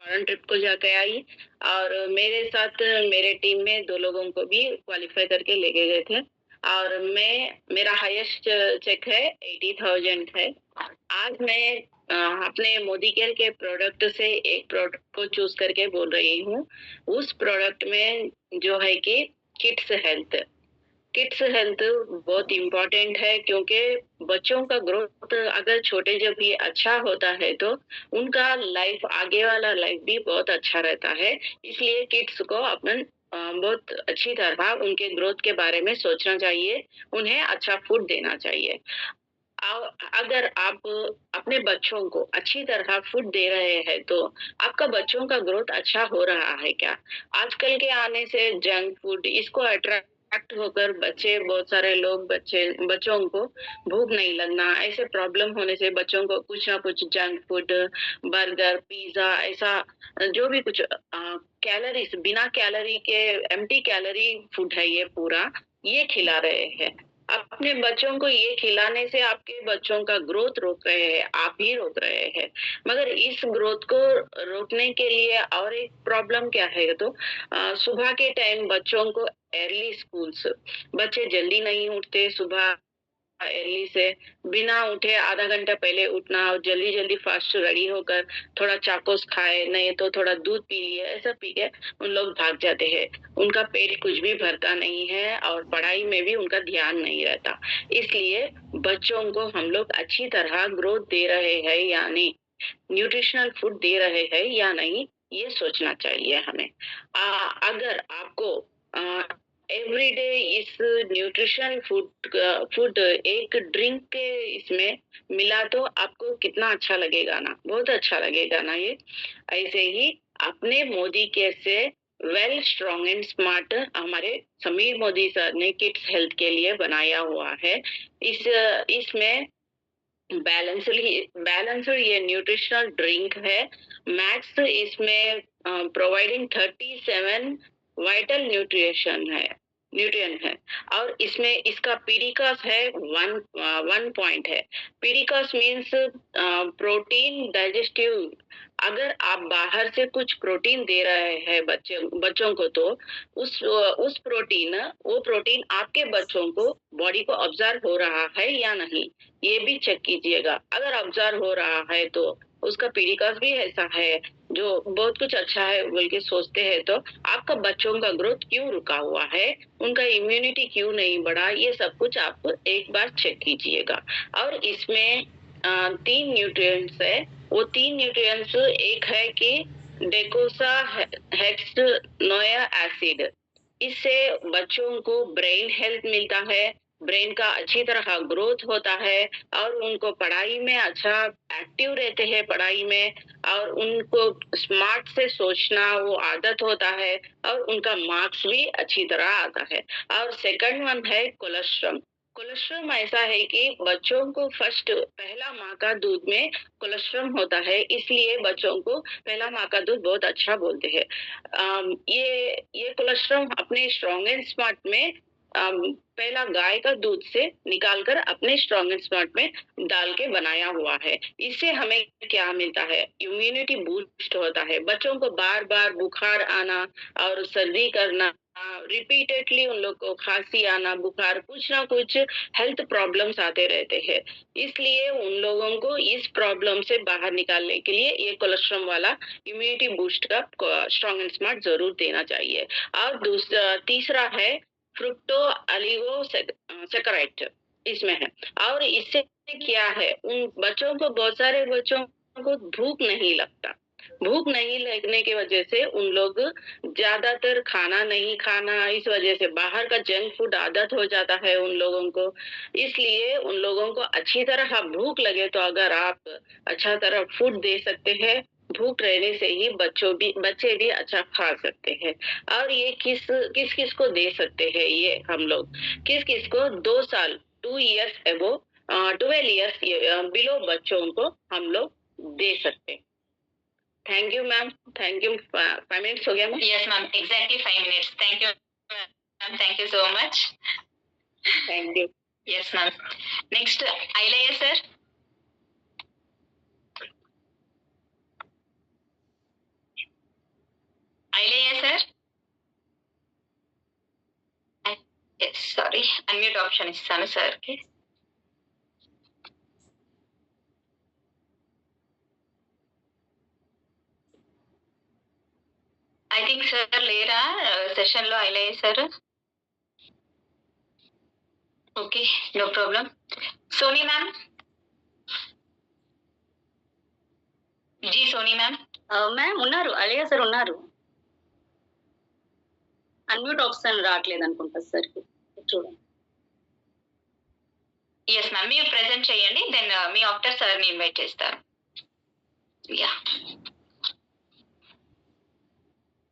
Foreign trip को जाके आई और मेरे साथ मेरे टीम में 2 लोगों को भी क्वालीफाई करके लेके गए थे और मेरा हाईएस्ट चेक है 80,000 है। आज मैं अपने मोदी केयर के प्रोडक्ट से एक प्रोडक्ट को चूज़ करके बोल रही हूँ। उस प्रोडक्ट में जो है कि किड्स हेल्थ किड्स हेल्थ बहुत इम्पोर्टेंट है क्योंकि बच्चों का ग्रोथ अगर छोटे जब भी अच्छा होता है तो उनका लाइफ आगे वाला लाइफ भी बहुत अच्छा रहता है। इसलिए किड्स को अपन बहुत अच्छी तरह उनके ग्रोथ के बारे में सोचना चाहिए, उन्हें अच्छा फूड देना चाहिए। अगर आप अपने बच्चों को अच्छी तरह फूड दे रहे हैं तो आपका बच्चों का ग्रोथ अच्छा हो रहा है क्या? आजकल के आने से जंक फूड इसको अट्रैक्ट होकर बच्चे बहुत सारे लोग बच्चों को भूख नहीं लगना ऐसे प्रॉब्लम होने से बच्चों को कुछ ना कुछ जंक फूड, बर्गर, पिज़्ज़ा ऐसा जो भी कुछ कैलोरीज़ बिना कैलोरी के एम्प्टी कैलोरी फूड है ये पूरा, ये खिला रहे हैं। अपने बच्चों को ये खिलाने से आपके बच्चों का ग्रोथ रोक रहे हैं, आप ही रोक रहे हैं। मगर इस ग्रोथ को रोकने के लिए और एक प्रॉब्लम क्या है तो सुबह के टाइम बच्चों को अर्ली स्कूल्स बच्चे जल्दी नहीं उठते सुबह अर्ली से बिना उठे आधा घंटा पहले उठना और जल्दी-जल्दी फास्ट रेडी होकर थोड़ा चाकोस खाए, नहीं तो थोड़ा दूध पी लिए, ऐसा पी के उन लोग भाग जाते हैं। उनका पेट कुछ भी भरता नहीं है और पढ़ाई में भी उनका ध्यान नहीं रहता। इसलिए बच्चों को हम लोग अच्छी तरह ग्रोथ दे रहे हैं या नहीं, न्यूट्रिशनल फूड दे रहे हैं या नहीं, ये सोचना चाहिए हमें। अगर आपको एवरीडे इस न्यूट्रिशन फूड एक ड्रिंक के इसमें मिला तो आपको कितना अच्छा लगेगा ना, बहुत अच्छा लगेगा ना ये। ऐसे ही अपने मोदी केयर से वेल स्ट्रॉन्ग एंड स्मार्ट हमारे समीर मोदी सर ने किड्स हेल्थ के लिए बनाया हुआ है। इसमें बैलेंस्ड ये न्यूट्रिशनल ड्रिंक है। मैक्स इसमें प्रोवाइडिंग 37 वाइटल न्यूट्रिएंट है और इसमें इसका पीडिकास है 1 पॉइंट है। पीडिकास मीन्स प्रोटीन डाइजेस्टिव। अगर आप बाहर से कुछ प्रोटीन दे रहे हैं बच्चों को तो उस वो प्रोटीन आपके बच्चों को बॉडी को ऑब्जर्व हो रहा है या नहीं, ये भी चेक कीजिएगा। अगर ऑब्जर्व हो रहा है तो उसका पीडिकास भी ऐसा है जो बहुत कुछ अच्छा है बोल के सोचते हैं तो आपका बच्चों का ग्रोथ क्यों रुका हुआ है, उनका इम्यूनिटी क्यों नहीं बढ़ा, ये सब कुछ आप एक बार चेक कीजिएगा। और इसमें 3 न्यूट्रिएंट्स है। वो 3 न्यूट्रिएंट्स एक है कि डेकोसा हेक्स नोया एसिड। इससे बच्चों को ब्रेन हेल्थ मिलता है, ब्रेन का अच्छी तरह ग्रोथ होता है और उनको पढ़ाई में अच्छा एक्टिव रहते हैं पढ़ाई में और उनको स्मार्ट से सोचना वो आदत होता है और उनका मार्क्स भी अच्छी तरह आता है। और सेकंड वन है कोलेस्ट्रॉल। कोलेस्ट्रॉल ऐसा है कि बच्चों को फर्स्ट पहला माँ का दूध में कोलेस्ट्रॉल होता है, इसलिए बच्चों को पहला माँ का दूध बहुत अच्छा बोलते हैं। ये कोलेस्ट्रॉल अपने स्ट्रॉन्ग एंड स्मार्ट में पहला गाय का दूध से निकाल कर अपने स्ट्रॉन्ग एंड स्मार्ट में डाल के बनाया हुआ है। इससे हमें क्या मिलता है, इम्यूनिटी बूस्ट होता है। बच्चों को बार बार बुखार आना और सर्दी करना, रिपीटेडली उन लोग को खांसी आना, बुखार, कुछ ना कुछ हेल्थ प्रॉब्लम्स आते रहते हैं। इसलिए उन लोगों को इस प्रॉब्लम से बाहर निकालने के लिए ये कोलेस्ट्रॉल वाला इम्यूनिटी बूस्ट का स्ट्रॉन्ग एंड स्मार्ट जरूर देना चाहिए। और तीसरा है फ्रुक्टो अलिगो सेकराइट इसमें है। और इससे क्या है, उन बच्चों को बहुत सारे बच्चों को भूख नहीं लगने की वजह से उन लोग ज्यादातर खाना नहीं खाना, इस वजह से बाहर का जंक फूड आदत हो जाता है उन लोगों को। इसलिए उन लोगों को अच्छी तरह भूख लगे तो अगर आप अच्छा तरह फूड दे सकते हैं, भूख रहने से ही बच्चे भी अच्छा खा सकते हैं। और ये किस किस को दे सकते हैं ये हम लोग, किस किस को 2 साल 2 इयर्स एबो 12 इयर्स बिलो बच्चों को हम लोग दे सकते हैं। Thank you ma'am, thank you. 5 minutes हो गया ma'am? Yes, ma'am. Exactly 5 minutes. Thank you, ma'am. Thank you so much. Thank you. Yes, ma'am. Next, Ailaya sir. Unmute option ఇస్తాను సార్కి. ఐ థింక్ సార్ లేరా సెషన్ లో Ilaiah sir? Okay, no problem. Soni ma'am, ji Soni ma'am. Ma'am ఉన్నారు, Aliya sir ఉన్నారు. Unmute option రావట్లేదు అనుకుంటా sir, చూడండి. Yes ma'am, మీరు ప్రెజెంట్ చేయండి, దెన్ మీ ఆఫ్టర్ సార్ ని ఇన్వైట్ చేస్తారు. Yeah,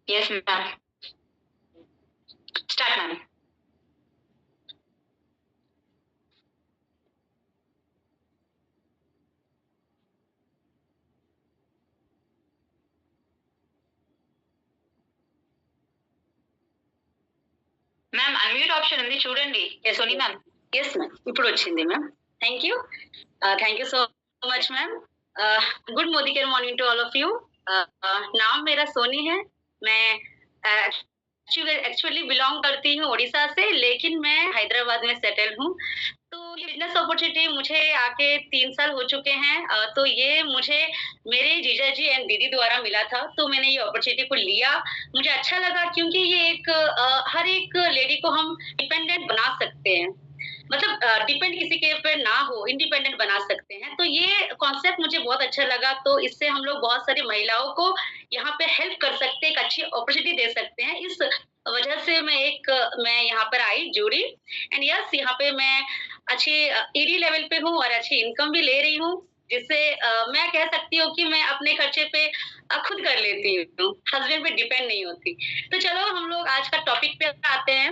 yes ma'am, start ma'am. Ma'am unmute option ఉంది చూడండి. సోనీ మ్యామ్. ఎస్ మ్యామ్, ఇప్పుడు వచ్చింది ma'am. Thank you so much ma'am. Good मोदिकेर morning to all of you. नाम मेरा सोनी है. मैं एक्चुअली बिलोंग करती हूँ उड़ीसा से, लेकिन मैं हैदराबाद में सेटल हूँ. तो बिजनेस अपॉर्चुनिटी मुझे आके 3 साल हो चुके हैं. तो ये मुझे मेरे जीजा जी एंड दीदी द्वारा मिला था, तो मैंने ये अपॉर्चुनिटी को लिया. मुझे अच्छा लगा क्योंकि ये एक हर एक लेडी को हम डिपेंडेंट बना सकते हैं, मतलब डिपेंड किसी के ऊपर ना हो, इंडिपेंडेंट बना सकते हैं. तो ये कॉन्सेप्ट मुझे बहुत अच्छा लगा. तो इससे हम लोग बहुत सारी महिलाओं को यहाँ पे हेल्प कर सकते हैं, एक अच्छी अपॉर्चुनिटी दे सकते हैं. इस वजह से मैं यहाँ पर आई, जुड़ी. एंड यस, यहाँ पे मैं अच्छी ईडी लेवल पे हूँ और अच्छी इनकम भी ले रही हूँ, जिससे मैं कह सकती हूँ कि मैं अपने खर्चे पे खुद कर लेती हूँ, हस्बैंड पे डिपेंड नहीं होती. तो चलो हम लोग आज का टॉपिक पे आते हैं.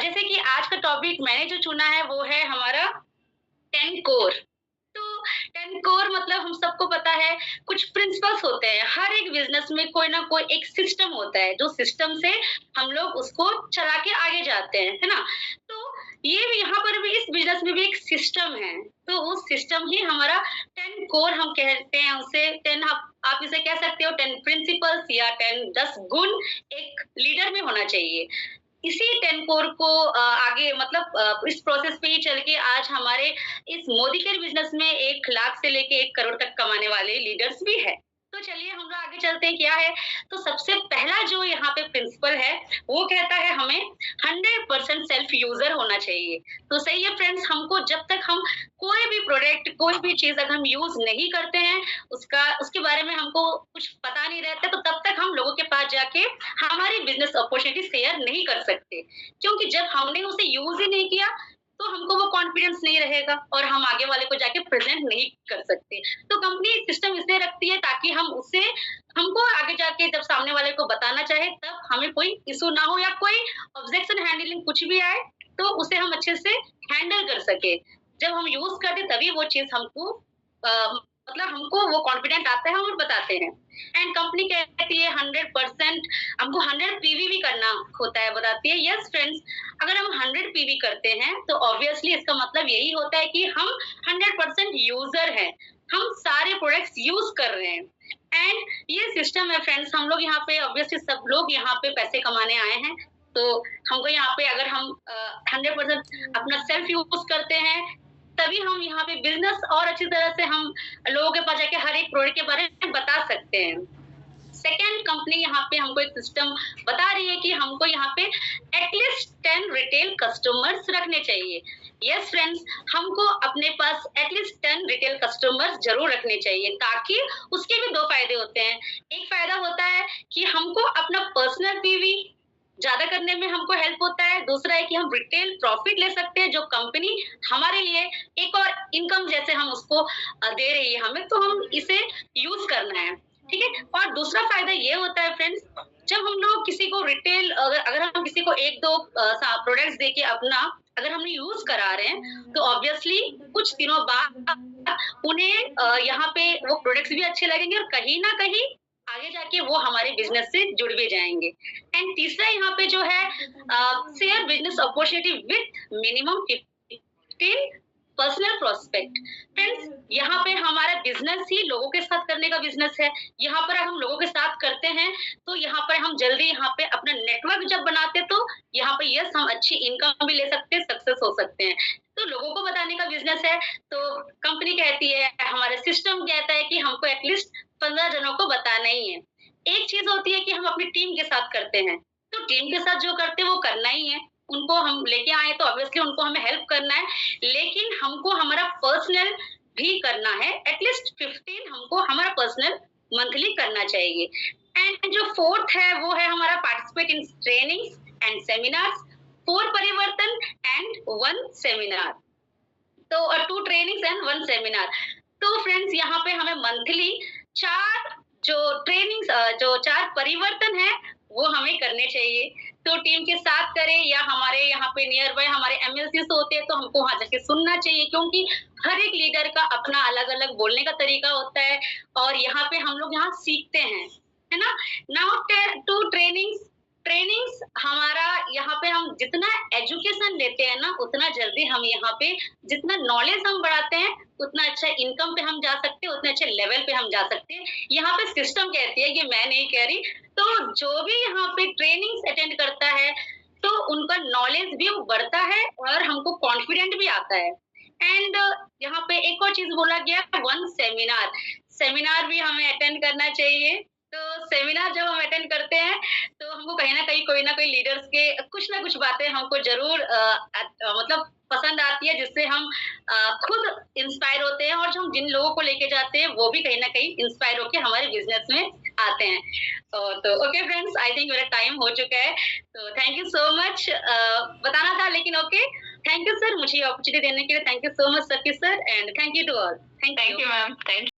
जैसे कि आज का टॉपिक मैंने जो चुना है वो है हमारा 10 कोर. तो 10 कोर मतलब हम सबको पता है कुछ प्रिंसिपल्स होते हैं. हर एक बिजनेस में कोई ना कोई एक सिस्टम होता है, जो सिस्टम से हम लोग उसको चला के आगे जाते हैं, है ना. तो ये भी यहाँ पर भी इस बिजनेस में भी एक सिस्टम है. तो उस सिस्टम ही हमारा 10 कोर हम कहते हैं उसे. 10 आप इसे कह सकते हो 10 प्रिंसिपल्स या 10 गुण एक लीडर में होना चाहिए. इसी 10 कोर को आगे मतलब इस प्रोसेस पे ही चल के आज हमारे इस मोदी केयर बिजनेस में 1 लाख से लेके 1 करोड़ तक कमाने वाले लीडर्स भी है. तो चलिए हम लोग आगे चलते हैं. क्या है, तो सबसे पहला जो यहाँ पे प्रिंसिपल है वो कहता है हमें 100% सेल्फ यूजर होना चाहिए. तो सही है फ्रेंड्स, हमको जब तक हम कोई भी प्रोडक्ट, कोई भी चीज अगर हम यूज नहीं करते हैं, उसके बारे में हमको कुछ पता नहीं रहता, तो तब तक हम लोगों के पास जाके हमारी बिजनेस अपॉर्चुनिटी शेयर नहीं कर सकते. क्योंकि जब हमने उसे यूज ही नहीं किया तो हमको वो कॉन्फिडेंस नहीं रहेगा और हम आगे वाले को जाके प्रेजेंट नहीं कर सकते. तो कंपनी सिस्टम इसलिए रखती है ताकि हमको आगे जाके जब सामने वाले को बताना चाहे तब हमें कोई इशू ना हो, या कोई ऑब्जेक्शन हैंडलिंग कुछ भी आए तो उसे हम अच्छे से हैंडल कर सके. जब हम यूज करते तभी वो चीज हमको मतलब हमको वो कॉन्फिडेंट आता है और बताते हैं. एंड कंपनी कहती है 100% हमको 100 पीवी भी करना होता है, बताती है. यस फ्रेंड्स, अगर हम 100 पीवी करते हैं तो ऑब्वियसली इसका मतलब यही होता है कि हम 100% यूजर हैं, हम सारे प्रोडक्ट्स यूज कर रहे हैं. एंड ये सिस्टम है फ्रेंड्स. हम लोग यहाँ पे ऑब्वियसली सब लोग यहाँ पे पैसे कमाने आए हैं, तो हमको यहाँ पे अगर हम 100% अपना सेल्फ यूज करते हैं तभी हम यहाँ पे बिजनेस और अच्छी तरह से हम लोगों के पास जाके हर एक प्रोडक्ट के बारे में बता सकते हैं. सेकेंड, कंपनी यहाँ पे हमको एक सिस्टम बता रही है कि हमको यहाँ पे एटलीस्ट 10 रिटेल कस्टमर्स रखने चाहिए. यस फ्रेंड्स, हमको अपने पास एटलीस्ट 10 रिटेल कस्टमर्स जरूर रखने चाहिए, ताकि उसके भी 2 फायदे होते हैं. एक फायदा होता है कि हमको अपना पर्सनल पीवी ज्यादा करने में हमको हेल्प होता है. दूसरा है कि हम रिटेल प्रॉफिट ले सकते हैं, जो कंपनी हमारे लिए एक और इनकम जैसे हम उसको दे रही है हमें, तो हम इसे यूज करना है. ठीक है. और दूसरा फायदा ये होता है फ्रेंड्स, जब हम लोग किसी को रिटेल अगर हम किसी को 1-2 प्रोडक्ट्स देके अपना अगर हम यूज करा रहे हैं तो ऑब्वियसली कुछ दिनों बाद उन्हें यहाँ पे वो प्रोडक्ट्स भी अच्छे लगेंगे और कहीं ना कहीं आगे जाके वो हमारे बिजनेस से जुड़ भी जाएंगे. एंड तीसरा यहाँ पे जो है share business opportunity with minimum 15 personal prospect. Friends, यहाँ पे हमारा बिजनेस ही लोगों के साथ करने का बिजनेस है। यहाँ पर हम लोगों के साथ करते हैं तो यहाँ पर हम जल्दी यहाँ पे अपना नेटवर्क जब बनाते तो यहाँ पे यस हम अच्छी इनकम भी ले सकते हैं, सक्सेस हो सकते हैं। तो लोगों को बताने का बिजनेस है तो कंपनी कहती है, हमारा सिस्टम कहता है कि हमको एटलीस्ट 15 जनों को बताना ही है। एक चीज होती है कि हम अपनी टीम के साथ करते हैं, तो टीम के साथ जो करते हैं वो करना ही है। उनको हम लेके आए तो ऑब्वियसली उनको हमें हेल्प करना है, लेकिन हमको हमारा पर्सनल भी करना है। एटलीस्ट 15 हमको हमारा पर्सनल मंथली करना चाहिए। एंड जो फोर्थ है वो है हमारा participate in trainings and seminars, 4 परिवर्तन एंड 1 सेमिनार। तो 2 ट्रेनिंग्स एंड 1 सेमिनार। तो फ्रेंड्स, यहाँ पे हमें मंथली 4 जो ट्रेनिंग्स जो 4 परिवर्तन है वो हमें करने चाहिए। तो टीम के साथ करें या हमारे यहाँ पे नियर बाय हमारे एमएलसीज होते हैं तो हमको वहां जाके सुनना चाहिए, क्योंकि हर एक लीडर का अपना अलग अलग बोलने का तरीका होता है और यहाँ पे हम लोग यहाँ सीखते हैं, है ना। नाउ 2 ट्रेनिंग्स हमारा यहाँ पे हम जितना एजुकेशन लेते हैं ना उतना जल्दी हम यहाँ पे जितना नॉलेज हम बढ़ाते हैं उतना अच्छा इनकम पे हम जा सकते हैं, उतने अच्छे लेवल पे हम जा सकते हैं। यहाँ पे सिस्टम कहती है, ये मैं नहीं कह रही। तो जो भी यहाँ पे ट्रेनिंग्स अटेंड करता है तो उनका नॉलेज भी बढ़ता है और हमको कॉन्फिडेंट भी आता है। एंड यहाँ पे एक और चीज बोला गया, 1 सेमिनार भी हमें अटेंड करना चाहिए। तो सेमिनार जब हम अटेंड करते हैं तो हमको कहीं ना कोई लीडर्स के कुछ ना कुछ बातें हमको जरूर मतलब पसंद आती है, जिससे हम खुद इंस्पायर होते हैं और जो हम जिन लोगों को लेके जाते हैं वो भी कहीं ना कहीं इंस्पायर होके हमारे बिजनेस में आते हैं। तो ओके फ्रेंड्स, आई थिंक मेरा टाइम हो चुका है, तो थैंक यू सो मच। बताना था लेकिन ओके, थैंक यू सर, मुझे अपॉर्चुनिटी देने के लिए thank you so much Satish sir, and thank you to all. Thank you ma'am. Thank